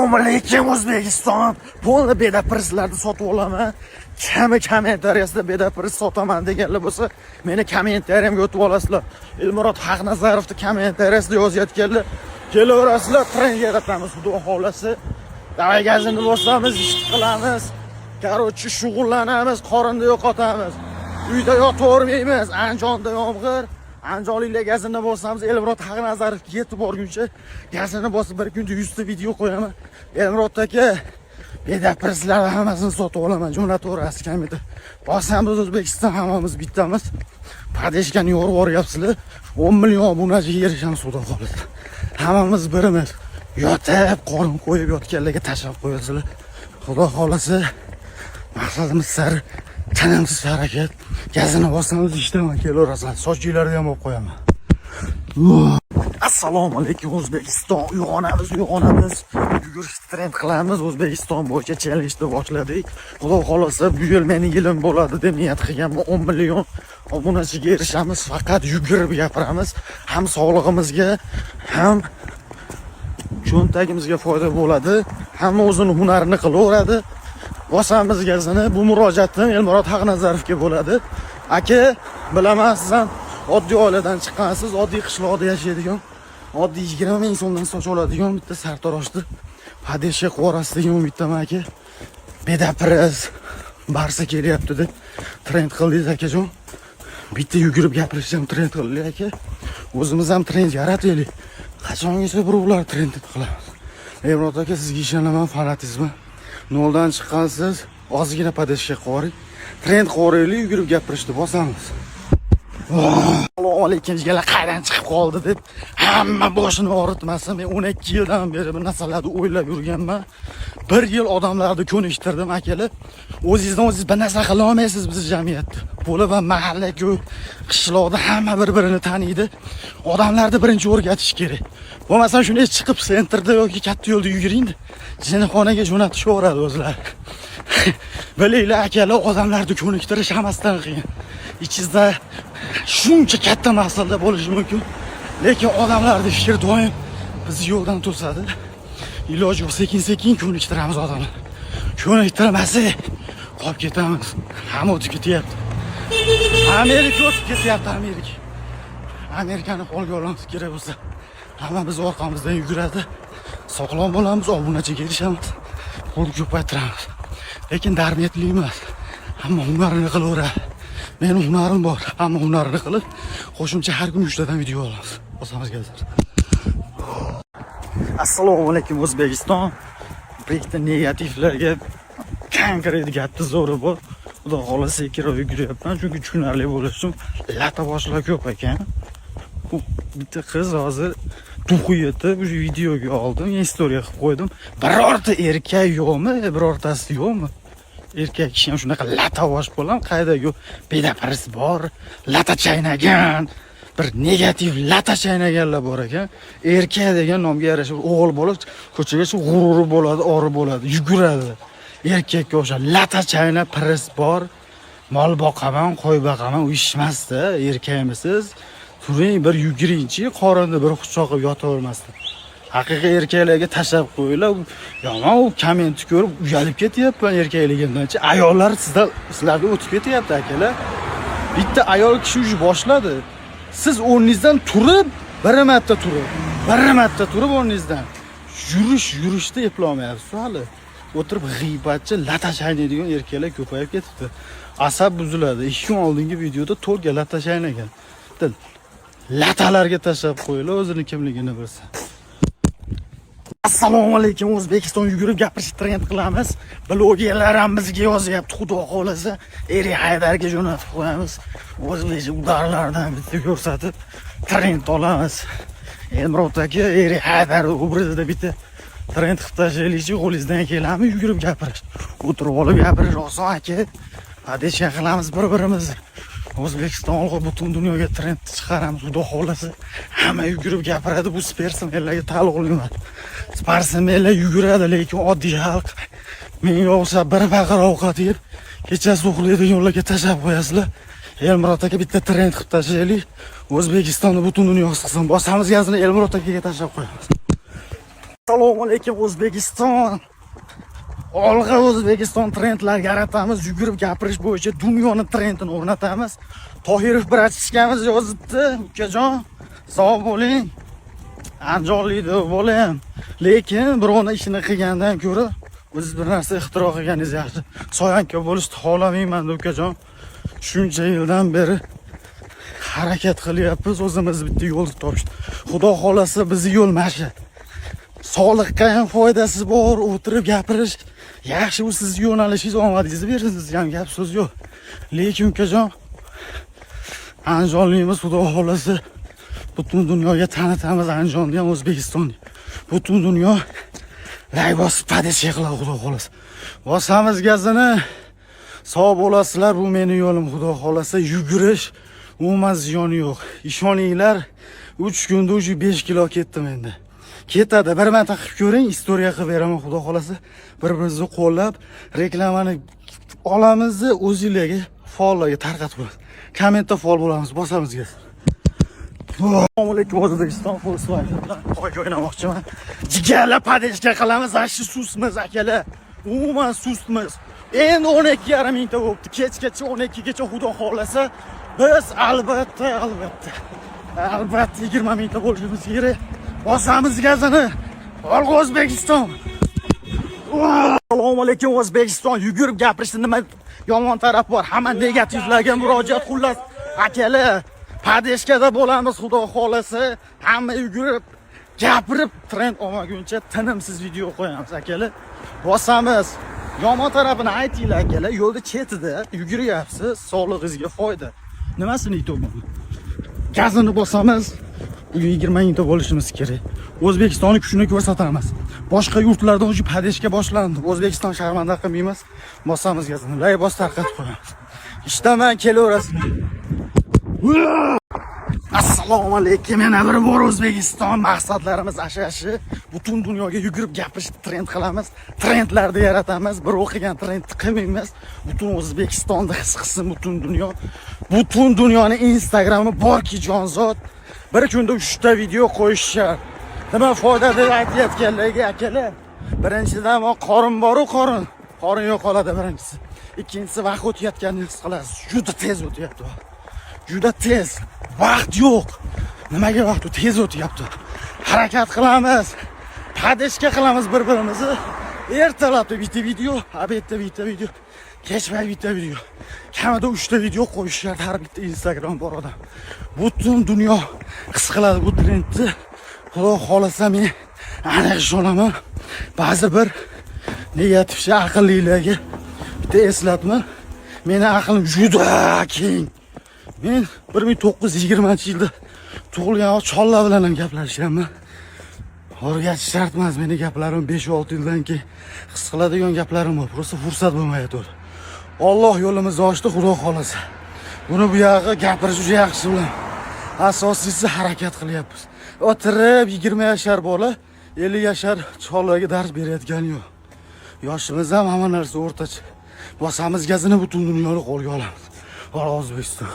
Assalomu alaykum O'zbekiston. Bo'ldi bedaprislarni sotib olaman. Kami kommentariyasida bedapris sotaman deganlar bo'lsa, meni kommentariyamga o'tib olasizlar. Elmurod Haqnazarovni kommentariyasida yozayotganlar, kelaverasizlar, trend yaratamiz xudo xolasi. Davay gazni bosamiz, ish qilamiz. Qarochi shug'ullanamiz, qorinda yo'qotamiz. Uyda yotavermaymiz, Andijonda yomg'ir. Andijonliklar gazini bosamiz, Elmurod Haqnazarovga yetib borguncha gazini bosib bir kunda 100 ta video qo'yaman. Elmurod aka, bedaprislar hammasini sotib olaman, jo'nataverasiz kamida. Bosamiz O'zbekiston, hammamiz bittamiz. Padeshkani yorib boryapsizlar. 10 million obunachiga erishamiz xudo xolasa. Hammamiz birimiz. Yotib, qorin qo'yib yotganlarga tashlab qo'yasizlar. Xudo xolasa maqsadimiz sari tanamsiz harakat. Gazini bosamiz, ishdaman kelaverasizlar. Sochinglarni ham olib qo'yaman. Assalomu alaykum O'zbekiston. Uyg'onamiz. Yugurish trend qilamiz. O'zbekiston bo'yicha challenge boshladik. Xudo xolasa bu yil mening yilim bo'ladi deb niyat qilganman. 10 million obunachiga erishamiz. Faqat yugurib gapiramiz. Ham sog'lig'imizga, ham cho'ntagimizga foyda bo'ladi. Hamma o'zini hunarini qilaveradi. Bosamiz gazini. Bu murojaatim Elmurod Haqnazarovga bo'ladi. Aka, bilaman siz ham oddiy oiladan chiqqansiz, oddiy qishloqda yashaydigan, oddiy 20 ming so'mdan soch oladigan bitta sartaroshni padeshga qo'rasiz degan umiddaman aka. Bedapris Barsa kelyapti deb trend qildingiz akajon. Bitta yugurib gapirishni ham trend qildik aka. O'zimiz ham trend yarataylik. Qachongacha birovlar trend qilamiz. Elmurod aka, sizga ishonaman, fanatizmi. Noldan chiqqansiz, ozgina padeshga qo'ring. Trend qo'raylik, yugurib gapirishni bosamiz. Assalomu alaykum jigarlar, qaydan chiqib qoldi deb hamma boshini og'ritmasin. Men 12 yildan beri bu narsalarni o'ylab yurganman. 1 yil odamlarni ko'niktirdim akalar. O'zingizdan o'zingiz bir narsa qila olmaysiz biz jamiyatda. Bo'lib ham mahalla-ku, qishloqda hamma bir-birini taniydi. Odamlarni birinchi o'rgatish kerak. Bo'lmasa shunday chiqib sentrda yoki katta yo'lda yuguring, jinxonaga jo'natishaveradi o'zlari. Bilinglar akalar, odamlarni ko'niktirish hammasidan qiyin. Ichingizda shuncha katta masalalar bo'lishi mumkin, lekin odamlarning fikri doim bizni yo'ldan to'sadi. Iloji yo'q, sekin-sekin ko'niktiramiz odamlar. Ko'niktirmasak qolib ketamiz. Hamma o'tib ketyapti. Amerika o'tib ketyapti, Amerikani qo'lga olamiz kerak bo'lsa. Hamma biz orqamizdan yuguradi. Sog'lom bo'lamiz, obunachiga erishamiz. Pul ko'paytiramiz. Lekin darmetli emas. Hamma hunarini qilaveradi. Mening hunarim bor. Hamma hunarini qilib, qo'shimcha har kun 3 tadan video olamiz. Bosamiz gazlar. Assalomu alaykum O'zbekiston. Bitta negativlarga konkret gapni zo'ri bor. Xudo xolasa ikkiroq yuguryapman, chunki tushunarli bo'lishi uchun lata boshlar ko'p ekan. Bu bitta qiz hozir duxuyeti bu videoga oldim, istoriya qilib qo'ydim. Birorta erkak yo'qmi? Birortasi yo'qmi? Erkak kishi ham shunaqa lata bosh bo'lam, qaydagu bedapris bor, lata chaynagan, bir negativ lata chaynaganlar bor ekan. Erkak degan nomga yarasha o'g'il bola ko'chaga chiqib g'ururi bo'ladi, ori bo'ladi, yuguradi. Erkakka o'sha lata chaynab pris bor, mol boqaman, qo'y boqaman, u ishmasda, erkakmisiz? Turing bir yuguringchi, qorinda bir quchoqib yotavermasdan. Haqiqiy erkaklarga tashlab qo'yinglar. Yomon u kommentni ko'rib uyalib ketyapman erkakligimdanchi. Ayollar sizlarga o'tib ketyapti akalar. Bitta ayol kishi uy boshladi. Siz o'rningizdan turib, bir marta turib o'rningizdan yurishda eplolmayapsiz hali. O'tirib g'iybatchi, lata chaynaydigan erkaklar ko'payib ketibdi. Asab buziladi. 2 kun oldingi videoda 4 ga lata chaynagan. Latalarga tashlab qo'yinglar, o'zini kimligini bilsa. Assalomu alaykum O'zbekiston, yugurib gapirish trend qilamiz. Blogerlar ham bizga yozyapti, xudo xolasa Eri Haydarga jo'natib qo'yamiz. O'zbek udarlardan bitta ko'rsatib trend olamiz. Elmurod aka Eri Haydar obrazida bitta trend qilib tashlaylikchi, qo'lingizdan kelami yugurib gapirish. O'tirib olib gapirish oson aka. Padeshga qilamiz bir-birimizni. O'zbekiston olg'a butun dunyoga trend chiqaramiz, xudo xolasa. Hamma yugurib gapiradi, bu sportsmenlarga taalluqli emas. Sportsmenlar yuguradi, lekin oddiy xalq menga o'xshab bir paqir ovqat yeb, kechasi uxlaydiganlarga tashlab qo'yasizlar. Elmurod aka bitta trend qilib tashlaylik. O'zbekistonni butun dunyo qilsin. Bosamiz gazini Elmurod akaga tashlab qo'yamiz. Assalomu alaykum O'zbekiston. Olg'a O'zbekiston trendlar yaratamiz, yugurib gapirish bo'yicha dunyoni trendini o'rnatamiz. Tohirov bratishkamiz yozibdi, ukajon, sog' bo'ling. Anjolida bo'ling. Lekin birovni ishini qilgandan ko'ra o'zingiz bir narsa ixtiro qilganingiz yaxshi. Soyanka bo'lishni xohlamayman, ukajon. Shuncha yildan beri harakat qilyapmiz, o'zimiz bitta yo'l topishdi. Xudo xolasa bizni yo'l mana sog'liqqa ham foydasi bor, o'tirib gapirish yaxshi, u siz yo'nalishingiz, omadingizni berasiz, ham gap so'z yo'q. Lekin ukajon, Andijonlikmiz, xudo xolasa butun dunyoga tanitamiz Andijonni ham, O'zbekistonni. Butun dunyo laybos padesha qiladi, xudo xolasa. Bosamiz gazini, sog' bo'lasizlar, bu meni yo'lim, xudo xolasa. Yugurish umuman ziyoni yo'q. Ishoninglar, 3 kunda уже 5 kilo ketdim endi. Ketadi, bir marta qilib ko'ring, istoriya qilib beraman, xudo xolasa. Bir-birimizni qo'llab, reklamani olamiz, o'zingizlarga faollarga tarqatib qo'yamiz. Kommentda faol bo'lamiz, bosamiz gaz. Assalomu alaykum O'zbekiston, Volkswagen bilan to'yga o'ynamoqchiman. Jigarlar padeshka qilamiz, ashi susmiz akalar. Umuman susmiz. Endi 12,5 mingta bo'libdi. Kechgacha 12 gacha xudo xolasa biz albatta 20 mingta bo'lishimiz kerak. Bosamiz gazini. Olg'a O'zbekiston. Assalomu alaykum O'zbekiston. Yugurib gapirishning nima yomon taraf bor? Hamma negativlarga murojaat qilasiz. Akalar, padeshkada bo'lamiz, xudo xolasa. Hamma yugurib gapirib trend olmaguncha tinimsiz video qo'yamiz, akalar. Bosamiz. Yomon tarafini aytinglar, akalar. Yo'lda chetida yuguryapsiz, sog'lig'ingizga foyda. Nimasini aytayman? Gazini bosamiz. 20 mingta bo'lishimiz kerak. O'zbekistonning kuchini ko'rsatamiz. Boshqa yurtlarda o'sha padeshka boshlandi. O'zbekiston sharmanda qilmaymiz. Bosamiz gazini. Laybos tarqatib qo'yamiz. Ishtaman, kelaverasizlar. Assalomu alaykum. Yana bir bor O'zbekiston. Maqsadlarimiz ashashi. Butun dunyoga yugurib gapirishni trend qilamiz. Trendlarni yaratamiz. Bir o'qigan trendni qilmaymiz. Butun O'zbekistonda his qilsin butun dunyo. Butun dunyoning Instagrami borki jonzot. Bir kunda 3 ta video qo'yishar. Nima foyda deb aytayotganlarga akalar. Birinchidan qorin bor-u qorin. Qorin yo'q qoladi birinchisi. Ikkinchisi vaqt o'tayotganini his qilasiz. Juda tez o'tyapti. Juda tez. Vaqt yo'q. Nimaga vaqt tez o'tyapti? Harakat qilamiz. Padeshka qilamiz bir-birimizni. Ertalabda bitta video, obedda bitta video, kechpay bitta video. Kamida 3 ta video qo'yishar har bitta Instagram bor odam. Butun dunyo his qiladi bu trendni. Xudo xolasa men aniq ishonaman. Ba'zi bir negativ aqllilarga bitta eslatma. Meni aqlim juda keng. Men 1920-yilda tug'ilgan chollar bilan ham gaplashyapman. O'rgatish shart emas, meni gaplarim 5-6 yildan keyin his qiladigan gaplarim bor. Prosta fursat bo'lmayapti. Alloh yo'limizni ochdi, xudo xolasa. Buni bu yoqqa gapirish juda yaxshi bilan. Asosiysi harakat qilyapmiz. O'tirib 20 yashar bola 50 yashar chollarga dars berayotgani yo'q. Yoshimiz ham hamma narsa o'rtacha. Bosamiz gazini butun dunyoni qo'lga olamiz. O'zbekiston.